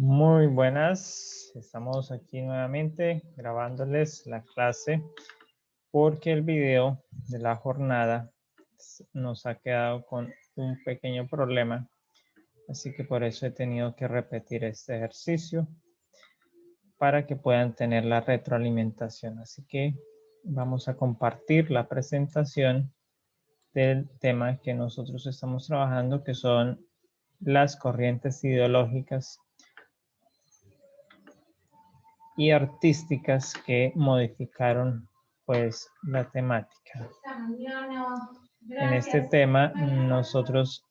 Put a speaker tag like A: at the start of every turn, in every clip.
A: Muy buenas, estamos aquí nuevamente grabándoles la clase porque el video de la jornada nos ha quedado con un pequeño problema, así que por eso he tenido que repetir este ejercicio para que puedan tener la retroalimentación. Así que vamos a compartir la presentación del tema que nosotros estamos trabajando, que son las corrientes ideológicas y artísticas que modificaron pues la temática. En este tema nosotros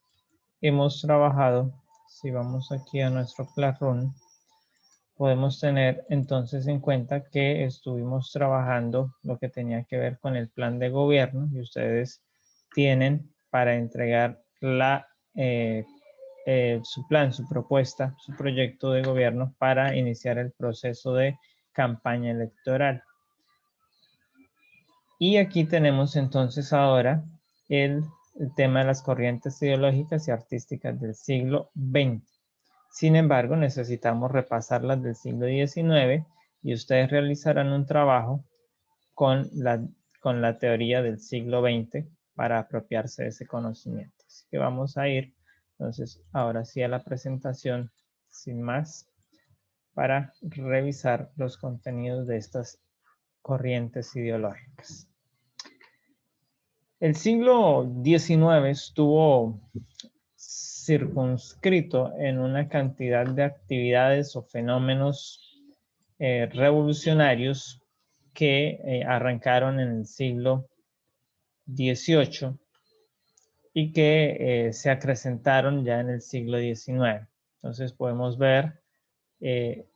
A: hemos trabajado, si vamos aquí a nuestro Classroom, podemos tener entonces en cuenta que estuvimos trabajando lo que tenía que ver con el plan de gobierno y ustedes tienen para entregar su plan, su propuesta, su proyecto de gobierno para iniciar el proceso de campaña electoral. Y aquí tenemos entonces ahora el tema de las corrientes ideológicas y artísticas del siglo XX. Sin embargo, necesitamos repasarlas del siglo XIX y ustedes realizarán un trabajo con la teoría del siglo XX para apropiarse de ese conocimiento. Así que vamos a ir entonces ahora sí a la presentación sin más para revisar los contenidos de estas corrientes ideológicas. El siglo XIX estuvo circunscrito en una cantidad de actividades o fenómenos revolucionarios que arrancaron en el siglo XVIII y que se acrecentaron ya en el siglo XIX. Entonces podemos ver que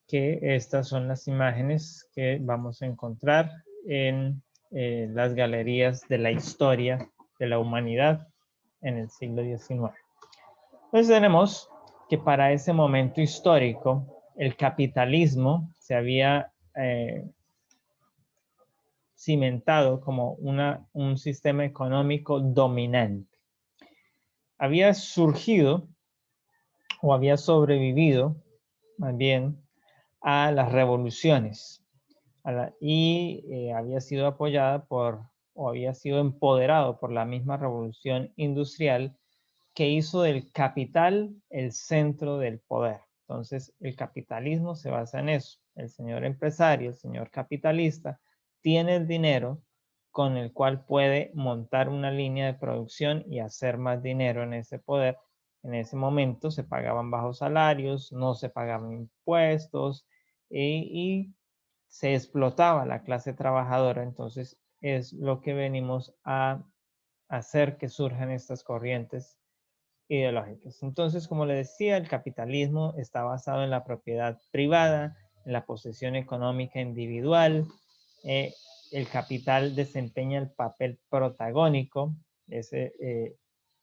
A: estas son las imágenes que vamos a encontrar en las galerías de la historia de la humanidad en el siglo XIX. Entonces tenemos que para ese momento histórico el capitalismo se había cimentado como un sistema económico dominante. Había surgido o había sobrevivido más bien a las revoluciones y había sido apoyada o había sido empoderado por la misma revolución industrial que hizo del capital el centro del poder. Entonces, el capitalismo se basa en eso. El señor empresario, el señor capitalista, tiene el dinero con el cual puede montar una línea de producción y hacer más dinero en ese poder. En ese momento se pagaban bajos salarios, no se pagaban impuestos y se explotaba la clase trabajadora. Entonces, es lo que venimos a hacer que surjan estas corrientes ideológicas. Entonces, como le decía, el capitalismo está basado en la propiedad privada, en la posesión económica individual. El capital desempeña el papel protagónico.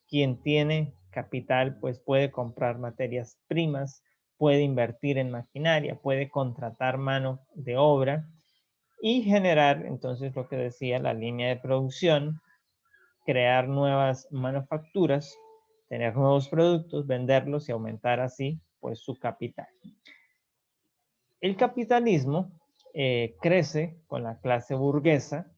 A: Quien tiene capital, pues puede comprar materias primas, puede invertir en maquinaria, puede contratar mano de obra y generar, entonces, lo que decía, la línea de producción, crear nuevas manufacturas, tener nuevos productos, venderlos y aumentar así pues su capital. El capitalismo crece con la clase burguesa,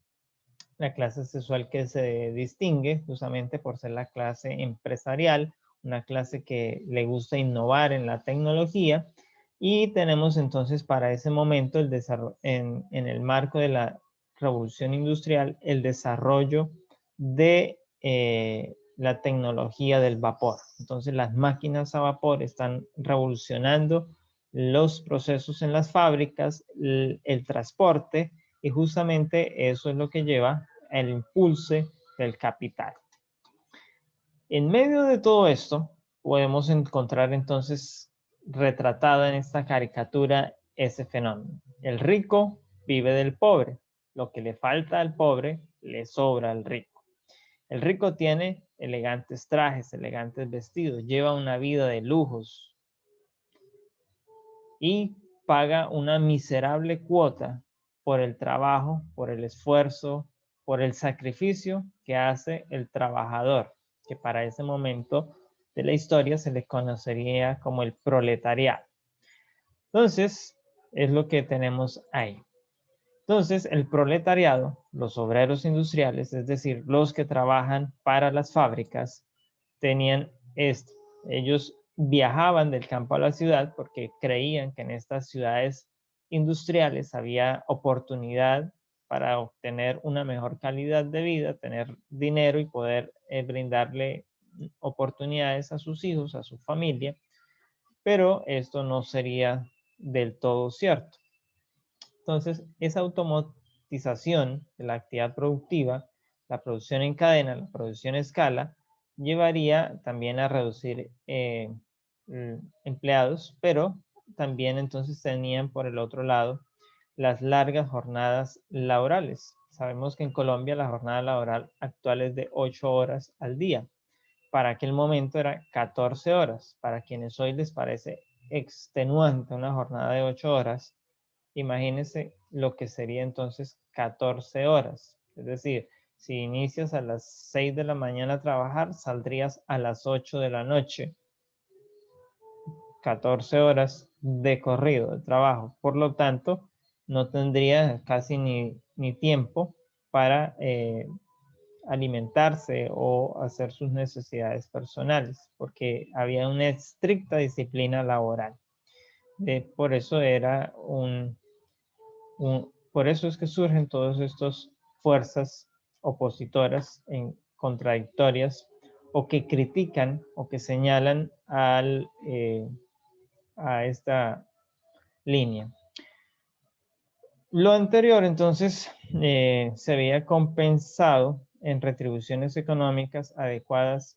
A: la clase sexual que se distingue justamente por ser la clase empresarial, una clase que le gusta innovar en la tecnología, y tenemos entonces para ese momento el desarrollo, en el marco de la revolución industrial, el desarrollo de la tecnología del vapor. Entonces las máquinas a vapor están revolucionando los procesos en las fábricas, el transporte, y justamente eso es lo que lleva al impulso del capital. En medio de todo esto, podemos encontrar entonces retratado en esta caricatura ese fenómeno. El rico vive del pobre. Lo que le falta al pobre, le sobra al rico. El rico tiene elegantes trajes, elegantes vestidos, lleva una vida de lujos y paga una miserable cuota por el trabajo, por el esfuerzo, por el sacrificio que hace el trabajador, que para ese momento de la historia se le conocería como el proletariado. Entonces, es lo que tenemos ahí. Entonces, el proletariado, los obreros industriales, es decir, los que trabajan para las fábricas, tenían esto. Ellos viajaban del campo a la ciudad porque creían que en estas ciudades industriales había oportunidad para obtener una mejor calidad de vida, tener dinero y poder brindarle oportunidades a sus hijos, a su familia, pero esto no sería del todo cierto. Entonces, esa automatización de la actividad productiva, la producción en cadena, la producción a escala, llevaría también a reducir empleados, pero también entonces tenían por el otro lado las largas jornadas laborales. Sabemos que en Colombia la jornada laboral actual es de 8 horas al día. Para aquel momento era 14 horas. Para quienes hoy les parece extenuante una jornada de 8 horas, imagínense lo que sería entonces 14 horas. Es decir, si inicias a las 6 de la mañana a trabajar, saldrías a las 8 de la noche. 14 horas de corrido de trabajo. Por lo tanto, no tendría casi ni tiempo para alimentarse o hacer sus necesidades personales, porque había una estricta disciplina laboral. Por eso era por eso es que surgen todas estas fuerzas opositoras contradictorias o que critican o que señalan a esta línea. Lo anterior entonces se veía compensado en retribuciones económicas adecuadas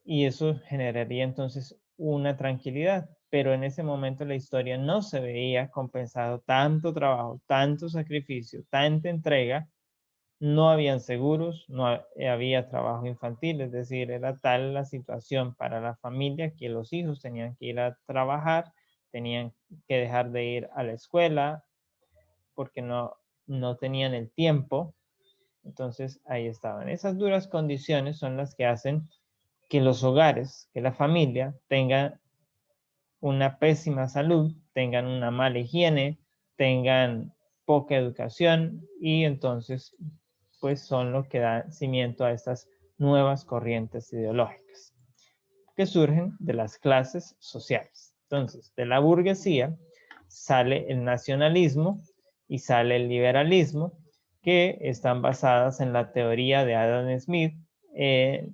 A: y eso generaría entonces una tranquilidad, pero en ese momento la historia no se veía compensado tanto trabajo, tanto sacrificio, tanta entrega, no habían seguros, no había trabajo infantil, es decir, era tal la situación para la familia que los hijos tenían que ir a trabajar, tenían que dejar de ir a la escuela porque no tenían el tiempo. Entonces ahí estaban. Esas duras condiciones son las que hacen que los hogares, que la familia tengan una pésima salud, tengan una mala higiene, tengan poca educación y entonces pues son lo que da cimiento a estas nuevas corrientes ideológicas que surgen de las clases sociales. Entonces, de la burguesía sale el nacionalismo y sale el liberalismo, que están basadas en la teoría de Adam Smith, que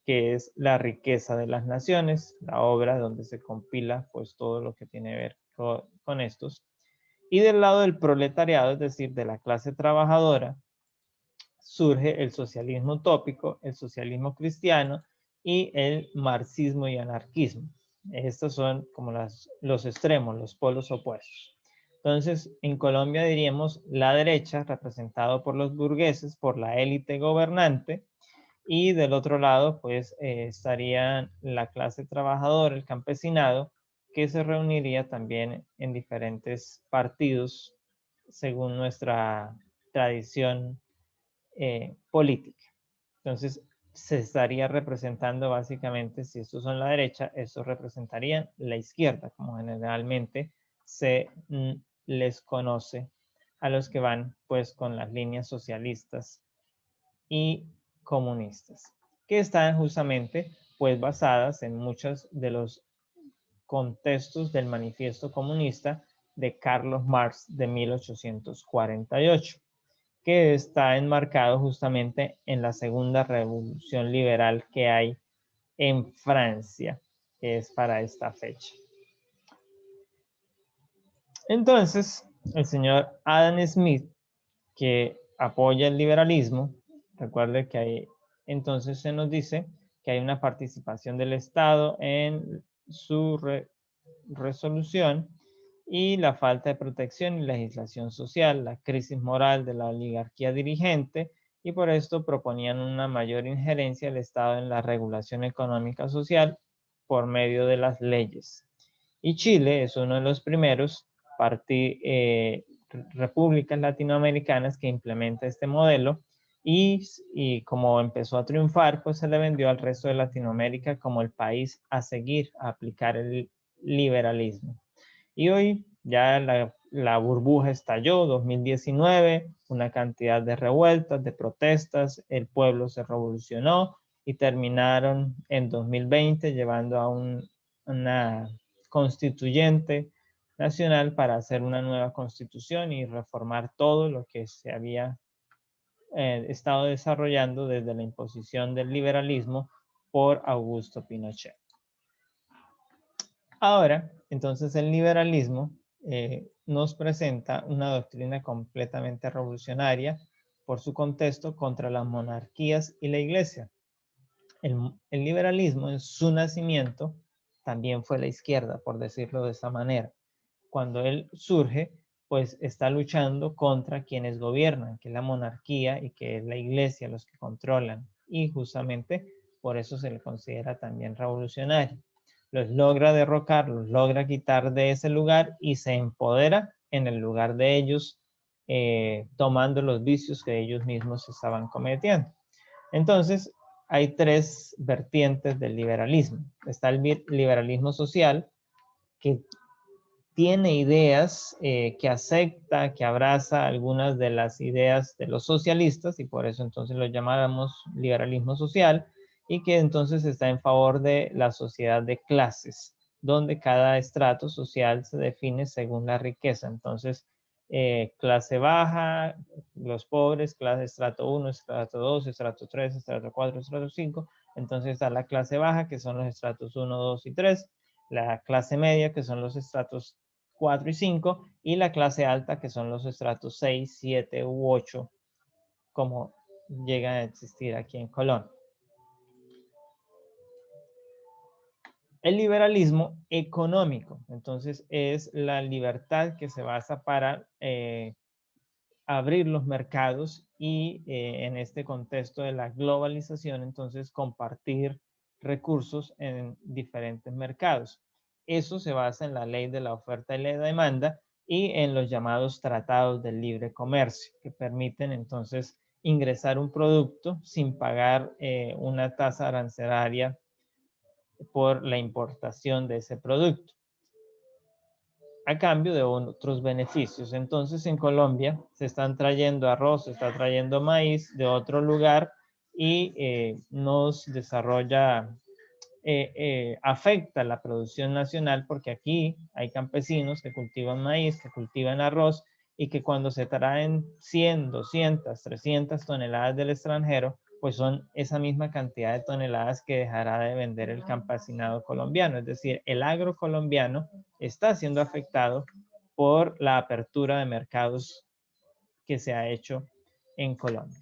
A: es La riqueza de las naciones, la obra donde se compila pues todo lo que tiene que ver con estos. Y del lado del proletariado, es decir, de la clase trabajadora, surge el socialismo utópico, el socialismo cristiano y el marxismo y anarquismo. Estos son como los extremos, los polos opuestos. Entonces, en Colombia diríamos la derecha, representado por los burgueses, por la élite gobernante, y del otro lado, pues, estaría la clase trabajadora, el campesinado, que se reuniría también en diferentes partidos según nuestra tradición política. Entonces, se estaría representando básicamente, si estos son la derecha, estos representarían la izquierda, como generalmente se les conoce a los que van pues con las líneas socialistas y comunistas, que están justamente pues basadas en muchos de los contextos del manifiesto comunista de Carlos Marx de 1848, que está enmarcado justamente en la segunda revolución liberal que hay en Francia, que es para esta fecha. Entonces, el señor Adam Smith, que apoya el liberalismo, recuerde que hay, entonces se nos dice que hay una participación del Estado en su resolución y la falta de protección y legislación social, la crisis moral de la oligarquía dirigente, y por esto proponían una mayor injerencia del Estado en la regulación económica social por medio de las leyes. Y Chile es uno de los primeros repúblicas latinoamericanas que implementa este modelo y como empezó a triunfar, pues se le vendió al resto de Latinoamérica como el país a seguir, a aplicar liberalismo. Y hoy ya la burbuja estalló, 2019, una cantidad de revueltas, de protestas, el pueblo se revolucionó y terminaron en 2020 llevando a una constituyente nacional para hacer una nueva constitución y reformar todo lo que se había estado desarrollando desde la imposición del liberalismo por Augusto Pinochet. Ahora, entonces el liberalismo nos presenta una doctrina completamente revolucionaria por su contexto contra las monarquías y la iglesia. El liberalismo en su nacimiento también fue la izquierda, por decirlo de esa manera. Cuando él surge, pues está luchando contra quienes gobiernan, que es la monarquía y que es la iglesia los que controlan. Y justamente por eso se le considera también revolucionario. Los logra derrocar, los logra quitar de ese lugar y se empodera en el lugar de ellos, tomando los vicios que ellos mismos estaban cometiendo. Entonces, hay tres vertientes del liberalismo. Está el liberalismo social, que tiene ideas, que acepta, que abraza algunas de las ideas de los socialistas, y por eso entonces lo llamamos liberalismo social, y que entonces está en favor de la sociedad de clases, donde cada estrato social se define según la riqueza. Entonces, clase baja, los pobres, clase estrato 1, estrato 2, estrato 3, estrato 4, estrato 5. Entonces está la clase baja, que son los estratos 1, 2 y 3, la clase media, que son los estratos 4 y 5, y la clase alta, que son los estratos 6, 7 u 8, como llegan a existir aquí en Colombia. El liberalismo económico, entonces, es la libertad que se basa para abrir los mercados y en este contexto de la globalización, entonces, compartir recursos en diferentes mercados. Eso se basa en la ley de la oferta y la demanda y en los llamados tratados del libre comercio, que permiten entonces ingresar un producto sin pagar una tasa arancelaria por la importación de ese producto, a cambio de otros beneficios. Entonces en Colombia se están trayendo arroz, se está trayendo maíz de otro lugar y nos desarrolla, afecta la producción nacional, porque aquí hay campesinos que cultivan maíz, que cultivan arroz, y que cuando se traen 100, 200, 300 toneladas del extranjero, pues son esa misma cantidad de toneladas que dejará de vender el campesinado colombiano. Es decir, el agro colombiano está siendo afectado por la apertura de mercados que se ha hecho en Colombia.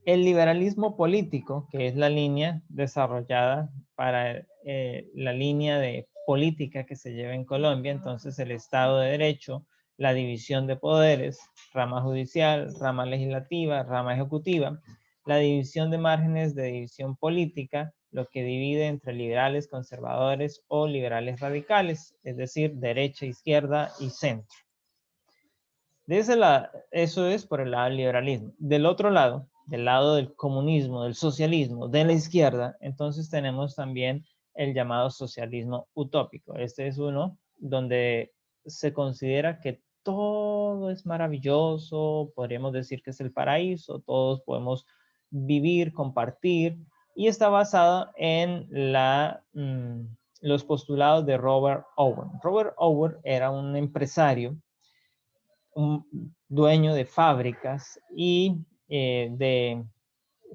A: El liberalismo político, que es la línea desarrollada para la línea de política que se lleva en Colombia, entonces el Estado de Derecho, la división de poderes, rama judicial, rama legislativa, rama ejecutiva, la división de márgenes de división política, lo que divide entre liberales, conservadores o liberales radicales, es decir, derecha, izquierda y centro. De ese lado, eso es por el lado del liberalismo. Del otro lado, del lado del comunismo, del socialismo, de la izquierda, entonces tenemos también el llamado socialismo utópico. Este es uno donde se considera que todo es maravilloso, podríamos decir que es el paraíso, todos podemos vivir, compartir, y está basado en los postulados de Robert Owen. Robert Owen era un empresario, un dueño de fábricas y de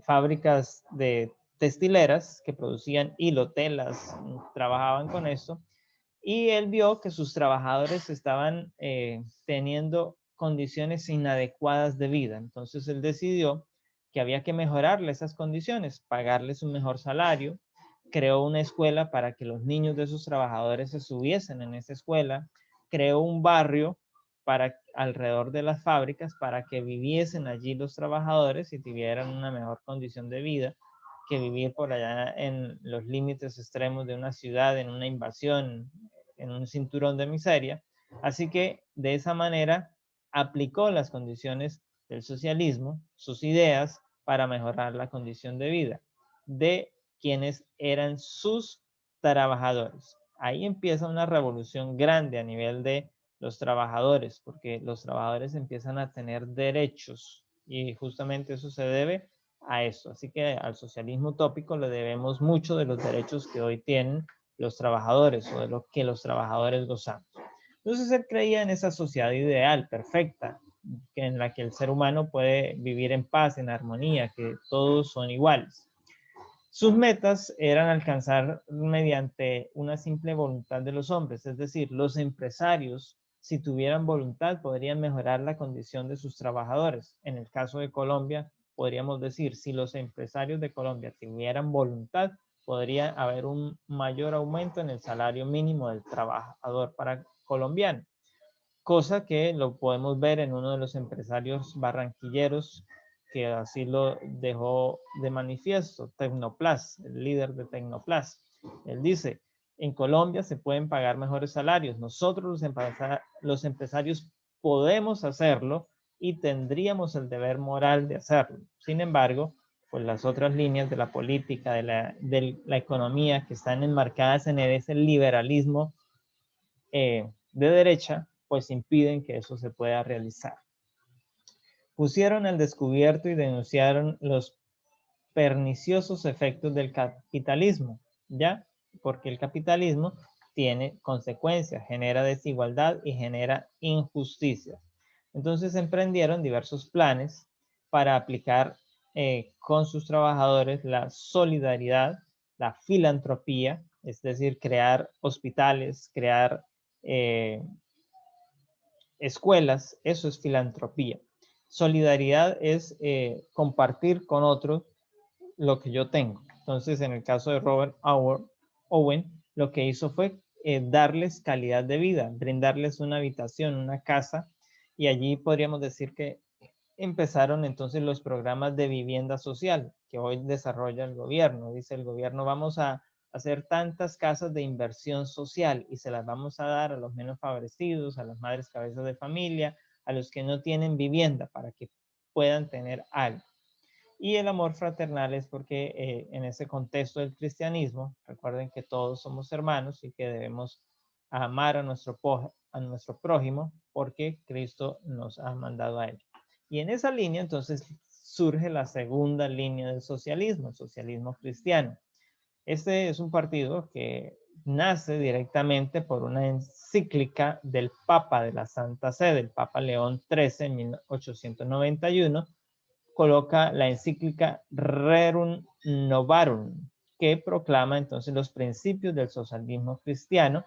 A: fábricas de textileras que producían hilo, telas, trabajaban con esto, y él vio que sus trabajadores estaban teniendo condiciones inadecuadas de vida. Entonces él decidió que había que mejorarle esas condiciones, pagarles un mejor salario, creó una escuela para que los niños de sus trabajadores se subiesen en esa escuela, creó un barrio alrededor de las fábricas para que viviesen allí los trabajadores y tuvieran una mejor condición de vida que vivir por allá en los límites extremos de una ciudad, en una invasión, en un cinturón de miseria. Así que de esa manera aplicó las condiciones del socialismo, sus ideas, para mejorar la condición de vida de quienes eran sus trabajadores. ahí empieza una revolución grande a nivel de los trabajadores, porque los trabajadores empiezan a tener derechos y justamente eso se debe a eso. Así que al socialismo utópico le debemos mucho de los derechos que hoy tienen los trabajadores o de lo que los trabajadores gozamos. Entonces él creía en esa sociedad ideal, perfecta, en la que el ser humano puede vivir en paz, en armonía, que todos son iguales. Sus metas eran alcanzar mediante una simple voluntad de los hombres, es decir, los empresarios, si tuvieran voluntad, podrían mejorar la condición de sus trabajadores. En el caso de Colombia, podríamos decir, si los empresarios de Colombia tuvieran voluntad, podría haber un mayor aumento en el salario mínimo del trabajador para colombiano, cosa que lo podemos ver en uno de los empresarios barranquilleros que así lo dejó de manifiesto, Tecnoplas, el líder de Tecnoplas. Él dice, en Colombia se pueden pagar mejores salarios, nosotros los empresarios podemos hacerlo y tendríamos el deber moral de hacerlo. Sin embargo, pues las otras líneas de la política, de la economía que están enmarcadas en ese liberalismo de derecha, pues impiden que eso se pueda realizar. Pusieron al descubierto y denunciaron los perniciosos efectos del capitalismo, ¿ya? Porque el capitalismo tiene consecuencias, genera desigualdad y genera injusticia. Entonces emprendieron diversos planes para aplicar con sus trabajadores la solidaridad, la filantropía, es decir, crear hospitales, crear escuelas, eso es filantropía. Solidaridad es compartir con otros lo que yo tengo. Entonces, en el caso de Robert Owen, lo que hizo fue darles calidad de vida, brindarles una habitación, una casa, y allí podríamos decir que empezaron entonces los programas de vivienda social que hoy desarrolla el gobierno. Dice el gobierno, vamos a hacer tantas casas de inversión social y se las vamos a dar a los menos favorecidos, a las madres cabezas de familia, a los que no tienen vivienda para que puedan tener algo. Y el amor fraternal es porque en ese contexto del cristianismo, recuerden que todos somos hermanos y que debemos amar a nuestro prójimo porque Cristo nos ha mandado a él. Y en esa línea entonces surge la segunda línea del socialismo, el socialismo cristiano. Este es un partido que nace directamente por una encíclica del Papa de la Santa Sede, el Papa León XIII en 1891, coloca la encíclica Rerum Novarum, que proclama entonces los principios del socialismo cristiano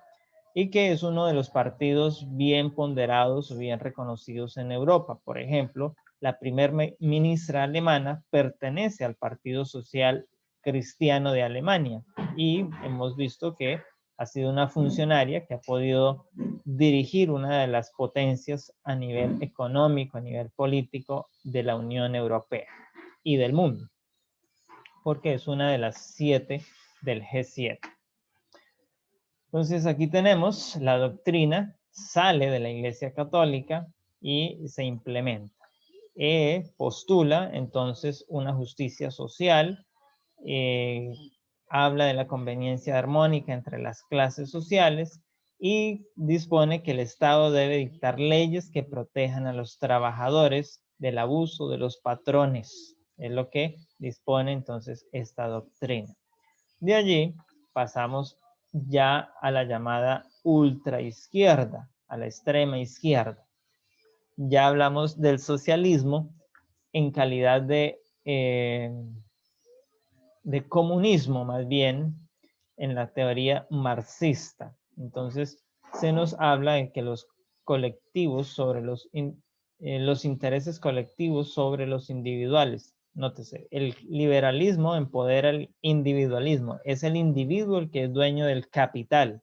A: y que es uno de los partidos bien ponderados o bien reconocidos en Europa. Por ejemplo, la primer ministra alemana pertenece al Partido Social Cristiano de Alemania y hemos visto que ha sido una funcionaria que ha podido dirigir una de las potencias a nivel económico, a nivel político de la Unión Europea y del mundo, porque es una de las 7 del G7. Entonces aquí tenemos la doctrina, sale de la Iglesia Católica y se implementa. Postula entonces una justicia social, habla de la conveniencia armónica entre las clases sociales y dispone que el Estado debe dictar leyes que protejan a los trabajadores del abuso de los patrones. Es lo que dispone entonces esta doctrina. De allí pasamos ya a la llamada ultraizquierda, a la extrema izquierda. Ya hablamos del socialismo en calidad de comunismo, más bien, en la teoría marxista. Entonces, se nos habla de que los colectivos sobre los intereses colectivos sobre los individuales. Nótese, el liberalismo empodera el individualismo. Es el individuo el que es dueño del capital.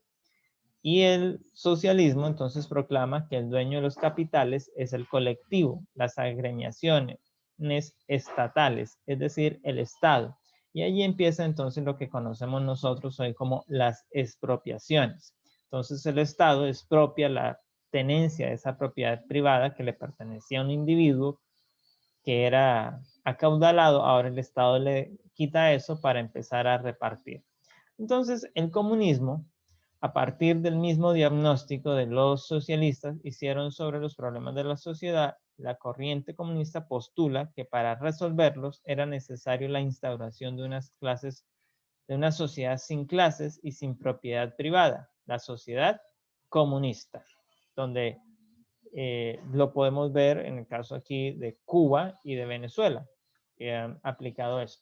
A: Y el socialismo entonces proclama que el dueño de los capitales es el colectivo, las agremiaciones estatales, es decir, el Estado. Y allí empieza entonces lo que conocemos nosotros hoy como las expropiaciones. Entonces el Estado expropia la tenencia de esa propiedad privada que le pertenecía a un individuo que era acaudalado, ahora el Estado le quita eso para empezar a repartir. Entonces el comunismo A partir del mismo diagnóstico de los socialistas hicieron sobre los problemas de la sociedad, la corriente comunista postula que para resolverlos era necesario la instauración de unas clases, de una sociedad sin clases y sin propiedad privada, la sociedad comunista, donde lo podemos ver en el caso aquí de Cuba y de Venezuela, que han aplicado eso.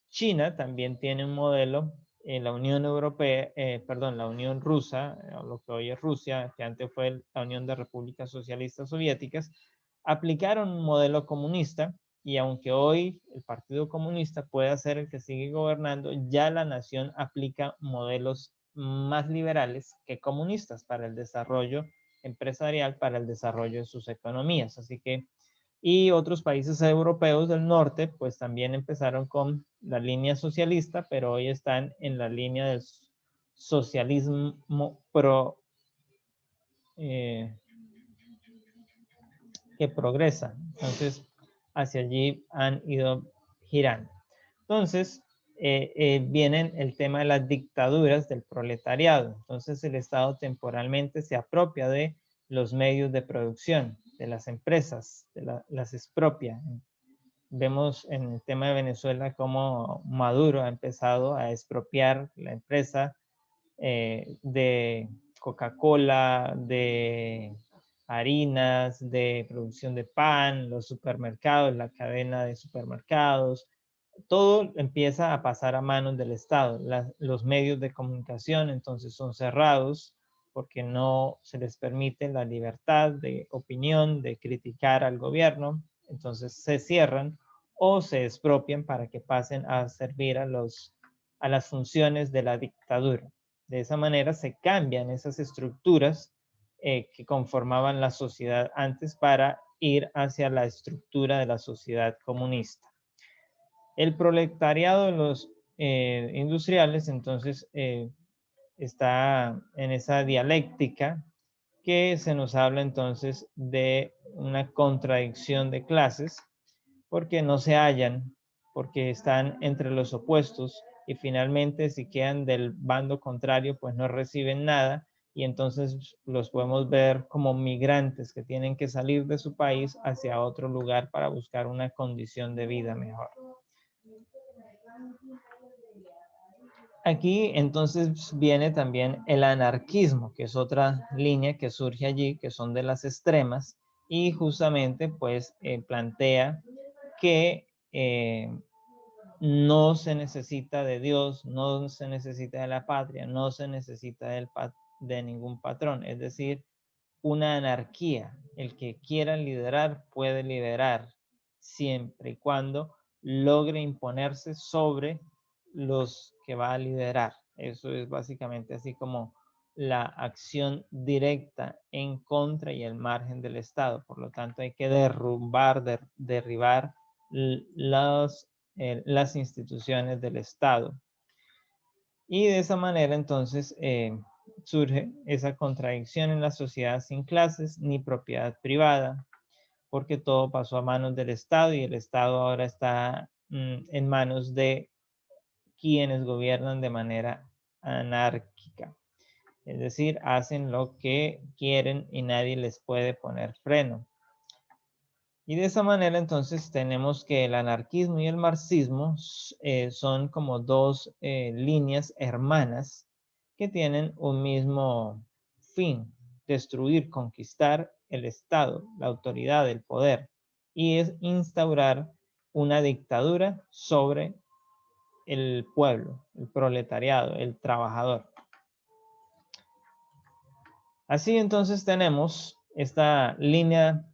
A: China también tiene un modelo en la Unión Europea, perdón, la Unión Rusa, lo que hoy es Rusia, que antes fue la Unión de Repúblicas Socialistas Soviéticas, aplicaron un modelo comunista y aunque hoy el Partido Comunista pueda ser el que sigue gobernando, ya la nación aplica modelos más liberales que comunistas para el desarrollo empresarial, para el desarrollo de sus economías. Así que, y otros países europeos del norte, pues también empezaron con la línea socialista, pero hoy están en la línea del socialismo que progresa. Entonces, hacia allí han ido girando. Entonces, viene el tema de las dictaduras del proletariado. Entonces, el Estado temporalmente se apropia de los medios de producción, de las empresas, las expropia. Vemos en el tema de Venezuela cómo Maduro ha empezado a expropiar la empresa de Coca-Cola, de harinas, de producción de pan, los supermercados, la cadena de supermercados, todo empieza a pasar a manos del Estado. Los medios de comunicación entonces son cerrados porque no se les permite la libertad de opinión, de criticar al gobierno, entonces se cierran o se expropian para que pasen a servir a las funciones de la dictadura. De esa manera se cambian esas estructuras que conformaban la sociedad antes para ir hacia la estructura de la sociedad comunista. El proletariado de los industriales entonces está en esa dialéctica que se nos habla entonces de una contradicción de clases porque no se hallan, porque están entre los opuestos y finalmente si quedan del bando contrario pues no reciben nada y entonces los podemos ver como migrantes que tienen que salir de su país hacia otro lugar para buscar una condición de vida mejor. Aquí entonces viene también el anarquismo, que es otra línea que surge allí, que son de las extremas, y justamente pues plantea que no se necesita de Dios, no se necesita de la patria, no se necesita de ningún patrón, es decir, una anarquía. El que quiera liderar puede liderar siempre y cuando logre imponerse sobre los que va a liderar. Eso es básicamente así como la acción directa en contra y el margen del Estado. Por lo tanto, hay que derribar las instituciones del Estado. Y de esa manera, entonces, surge esa contradicción en la sociedad sin clases ni propiedad privada, porque todo pasó a manos del Estado y el Estado ahora está en manos de quienes gobiernan de manera anárquica. Es decir, hacen lo que quieren y nadie les puede poner freno. Y de esa manera entonces tenemos que el anarquismo y el marxismo son como dos líneas hermanas que tienen un mismo fin, destruir, conquistar el Estado, la autoridad, el poder, y es instaurar una dictadura sobre el pueblo, el proletariado, el trabajador. Así entonces tenemos esta línea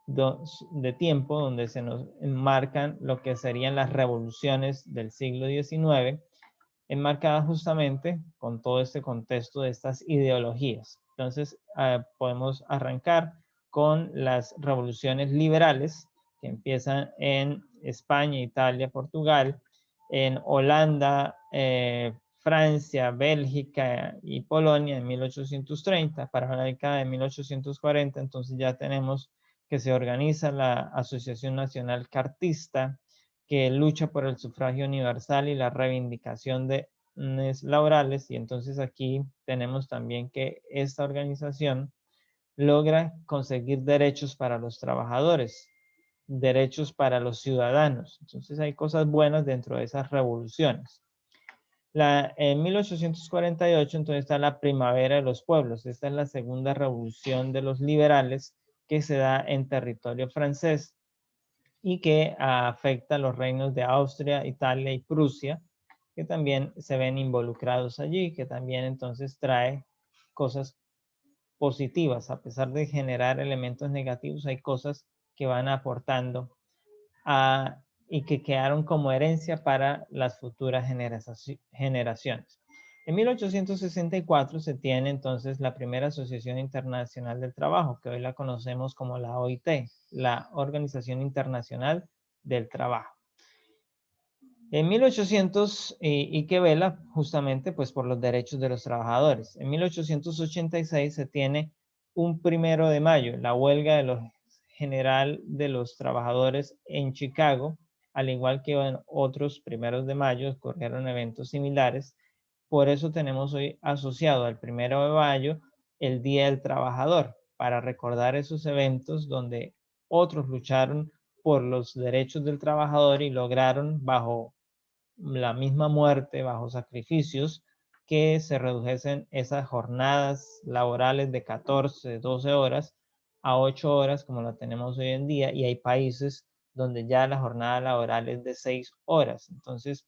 A: de tiempo donde se nos enmarcan lo que serían las revoluciones del siglo XIX, enmarcadas justamente con todo este contexto de estas ideologías. Entonces podemos arrancar con las revoluciones liberales que empiezan en España, Italia, Portugal, en Holanda, Francia, Bélgica y Polonia en 1830. Para la década de 1840 entonces ya tenemos que se organiza la Asociación Nacional Cartista, que lucha por el sufragio universal y la reivindicación de laborales, y entonces aquí tenemos también que esta organización logra conseguir derechos para los trabajadores, derechos para los ciudadanos. Entonces hay cosas buenas dentro de esas revoluciones. En 1848 entonces está la primavera de los pueblos. Esta es la segunda revolución de los liberales que se da en territorio francés y que afecta a los reinos de Austria, Italia y Prusia, que también se ven involucrados allí, que también entonces trae cosas positivas. A pesar de generar elementos negativos, hay cosas que van aportando y que quedaron como herencia para las futuras generaciones. En 1864 se tiene entonces la primera Asociación Internacional del Trabajo, que hoy la conocemos como la OIT, la Organización Internacional del Trabajo. En 1800, y que vela justamente pues por los derechos de los trabajadores. En 1886 se tiene un 1 de mayo, la huelga de los general de los trabajadores en Chicago, al igual que en otros 1 de mayo ocurrieron eventos similares. Por eso tenemos hoy asociado al 1 de mayo el Día del Trabajador, para recordar esos eventos donde otros lucharon por los derechos del trabajador y lograron bajo la misma muerte, bajo sacrificios, que se redujesen esas jornadas laborales de 14, 12 horas a 8 horas como la tenemos hoy en día, y hay países donde ya la jornada laboral es de 6 horas. Entonces,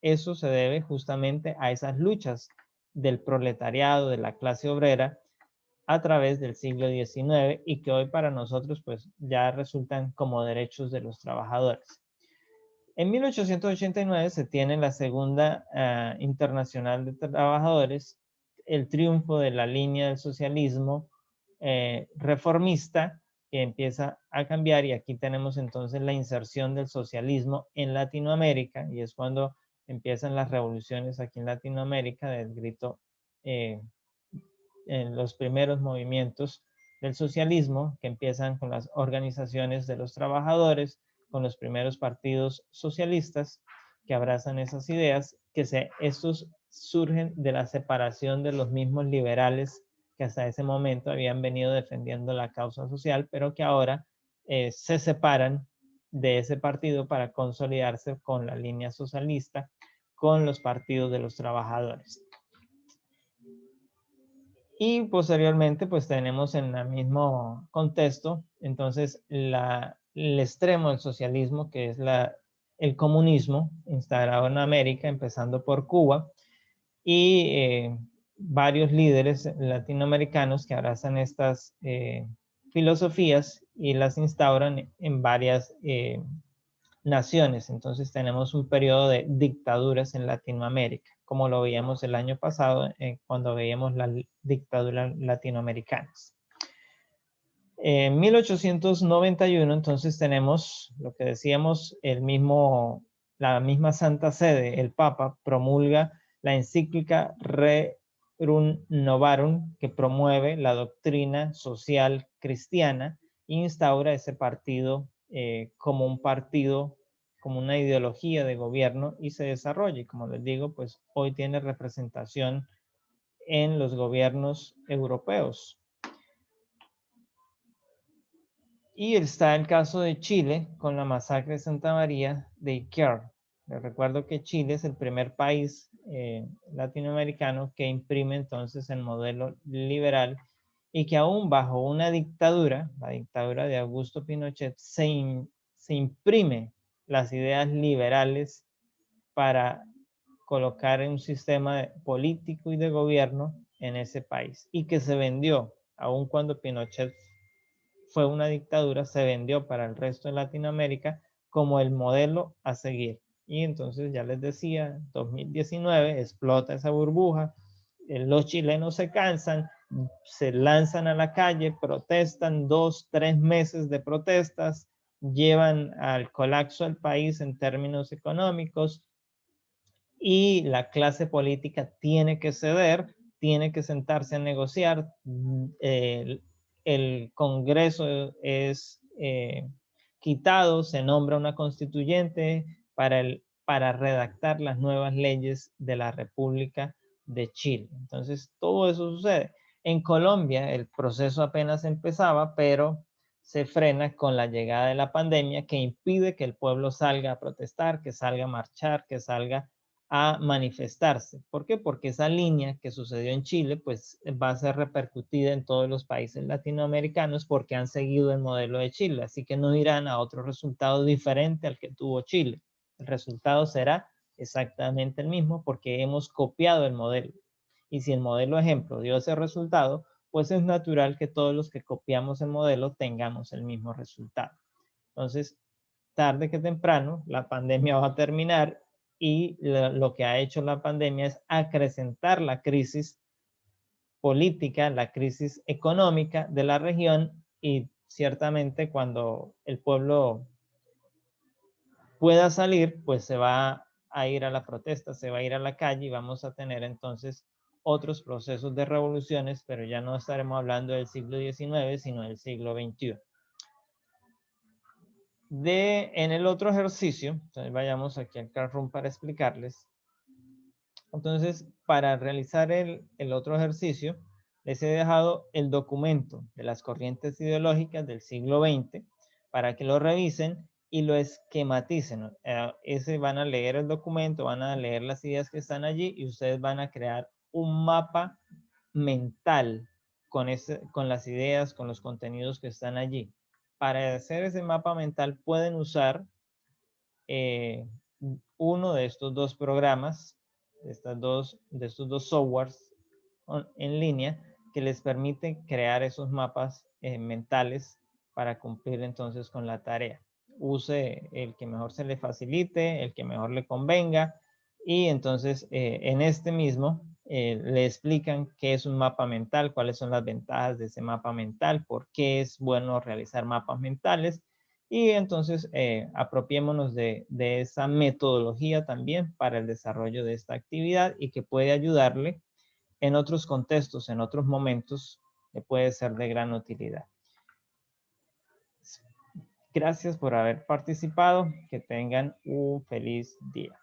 A: eso se debe justamente a esas luchas del proletariado, de la clase obrera, a través del siglo XIX, y que hoy para nosotros pues ya resultan como derechos de los trabajadores. En 1889 se tiene la Segunda Internacional de Trabajadores, el triunfo de la línea del socialismo reformista, que empieza a cambiar, y aquí tenemos entonces la inserción del socialismo en Latinoamérica, y es cuando empiezan las revoluciones aquí en Latinoamérica del grito, en los primeros movimientos del socialismo, que empiezan con las organizaciones de los trabajadores, con los primeros partidos socialistas que abrazan esas ideas, estos surgen de la separación de los mismos liberales que hasta ese momento habían venido defendiendo la causa social, pero que ahora se separan de ese partido para consolidarse con la línea socialista, con los partidos de los trabajadores. Y posteriormente, pues tenemos en el mismo contexto, entonces, el extremo del socialismo, que es el comunismo, instaurado en América, empezando por Cuba, y varios líderes latinoamericanos que abrazan estas filosofías y las instauran en varias naciones. Entonces tenemos un periodo de dictaduras en Latinoamérica, como lo veíamos el año pasado cuando veíamos las dictaduras latinoamericanas. En 1891 entonces tenemos lo que decíamos, la misma Santa Sede, el Papa promulga la encíclica Rerum Novarum, que promueve la doctrina social cristiana e instaura ese partido como un partido, como una ideología de gobierno, y se desarrolla. Y como les digo, pues hoy tiene representación en los gobiernos europeos. Y está el caso de Chile con la masacre de Santa María de Iquiar. Les recuerdo que Chile es el primer país latinoamericano que imprime entonces el modelo liberal, y que aún bajo una dictadura, la dictadura de Augusto Pinochet, se imprime las ideas liberales para colocar un sistema político y de gobierno en ese país, y que se vendió, aun cuando Pinochet fue una dictadura, se vendió para el resto de Latinoamérica como el modelo a seguir. Y entonces ya les decía, 2019 explota esa burbuja, los chilenos se cansan, se lanzan a la calle, protestan 2, 3 meses de protestas, llevan al colapso al país en términos económicos, y la clase política tiene que ceder, tiene que sentarse a negociar. El Congreso es quitado, se nombra una constituyente para el para redactar las nuevas leyes de la República de Chile. Entonces, todo eso sucede. En Colombia el proceso apenas empezaba, pero se frena con la llegada de la pandemia que impide que el pueblo salga a protestar, que salga a marchar, que salga a manifestarse. ¿Por qué? Porque esa línea que sucedió en Chile, pues va a ser repercutida en todos los países latinoamericanos porque han seguido el modelo de Chile, así que no irán a otro resultado diferente al que tuvo Chile. El resultado será exactamente el mismo porque hemos copiado el modelo. Y si el modelo ejemplo dio ese resultado, pues es natural que todos los que copiamos el modelo tengamos el mismo resultado. Entonces, tarde que temprano, la pandemia va a terminar y lo que ha hecho la pandemia es acrecentar la crisis política, la crisis económica de la región y ciertamente cuando el pueblo pueda salir, pues se va a ir a la protesta, se va a ir a la calle y vamos a tener entonces otros procesos de revoluciones, pero ya no estaremos hablando del siglo XIX, sino del siglo XXI. En el otro ejercicio, entonces vayamos aquí al Classroom para explicarles. Entonces, para realizar el otro ejercicio, les he dejado el documento de las corrientes ideológicas del siglo XX para que lo revisen y lo esquematicen. Ese van a leer el documento, van a leer las ideas que están allí y ustedes van a crear un mapa mental con las ideas, con los contenidos que están allí. Para hacer ese mapa mental pueden usar uno de estos dos programas, de estos dos softwares en línea que les permite crear esos mapas mentales para cumplir entonces con la tarea. Use el que mejor se le facilite, el que mejor le convenga y entonces en este mismo le explican qué es un mapa mental, cuáles son las ventajas de ese mapa mental, por qué es bueno realizar mapas mentales y entonces apropiémonos de esa metodología también para el desarrollo de esta actividad y que puede ayudarle en otros contextos, en otros momentos, que puede ser de gran utilidad. Gracias por haber participado. Que tengan un feliz día.